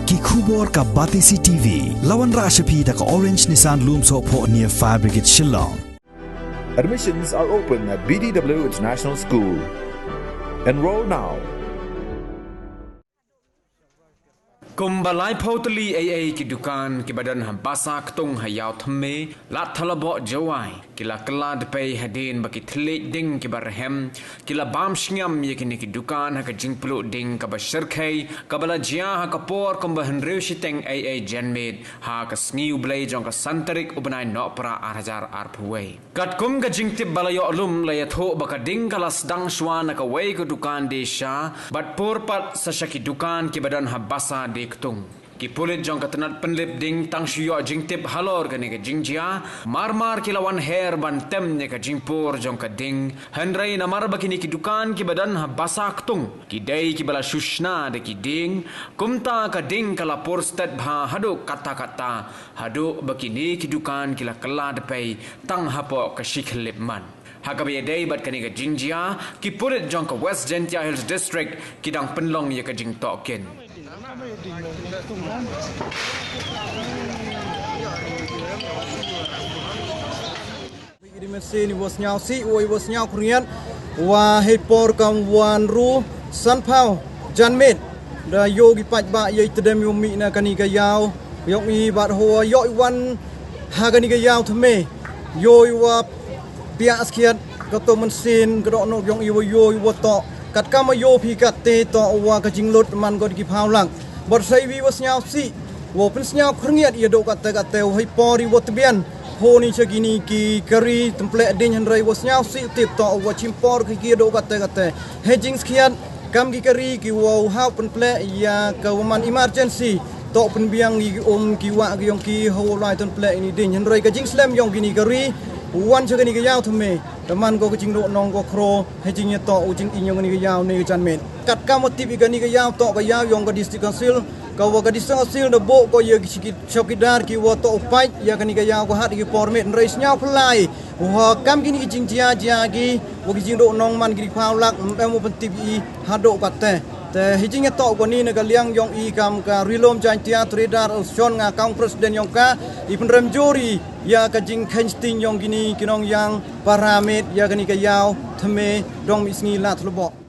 ki khubor ka Batisi TV lawan rashapi da ka Orange Nissan Loom Sopo near Fire Brigade Shillong. Admissions are open at BDW International School. Enroll now. Kumbalai Tylli AA ki Dukan ki badan Basa Ktung Ïawthymme Ladthalaboh Jowai Kylla Dpei hadin baki Tylli ding ki barhem Kylla bam shngam ye ki Dukan ha ka jingplu ding ka bashirkai ka bala jia ha ka por kumba henriu shiteng AA janmid ha ka sngiu blay jong ka santarik ubanai no pra arhajar arpuway kat kum ka jingtip bala yo lum la yatho baka ding kala sedang shwan ka way ka Dukan desha bat porpat sa shaki Dukan ki badan ha Basa de Ktung ki pulit jong katanat penlip ding tang shuyo jingtip halor ka nega jingjia marmar ki lawan hair ban tem nega jingpur jong ka ding henrai na mar bakini ki Dukan ki badan ha Basa Ktung ki dei ki bala shushna de ki ding kumta ka ding kala porstat bha hadu kata-kata hadu bakini ki Dukan ki la Dpei tang hapo ka shiklip man hakabe dei bat kaniga jingjia ki pulit jong ka West Gentia Hills District ki dang penlong ye ka jing token di mesin was nyau si was nyau krian wa hepor kam wan ru san pau janmet da yogi pach ba ye tedem yomi na kani ga yaw yok mi bat ho yo wan ha kani ga Ïawthymme yo wa pia skiat ka to mesin ka do no yong yo wa to kat kama yo phi kat te to wa ka jinglot man god ki phau lang bot sai wi was nyau si wo pen nyau kringiat ye do kat te hoi pori wo tbian ho ni chagini ki kari temple din henrai was nyau si tip to wa chimpor ki do kat te hedging skiat kam ki kari ki wo hau pen ple ya ka man emergency to pen biang ki ki wa ki yong ki ho lai temple ini din henrai ka jing slam yong gini kari wan chagani ga Ïawthymme teman ko jing do nong ko kro hedging ye to jing inyong ni ga yaw ni chan men kat kam tip ga ni ga yaw to ga yaw yong ga district council ka wa ga district council de bo ko ye ki chokidar ki wa to pai ya ga ni ga yaw ko hat ki permit rais nyaw plai wa kam gi ni jing jia gi wa gi jing do nong man gi phau lak em mo tip i ha do ka te hedging ye to ko ni na ga liang yong i kam ka rilom jan tia tredar son nga kang president yong ka i penrem jori ya ka jing kensting yong gini kinong yang paramet ya ga ni ga Ïawthymme dong mi sngi Ladthalaboh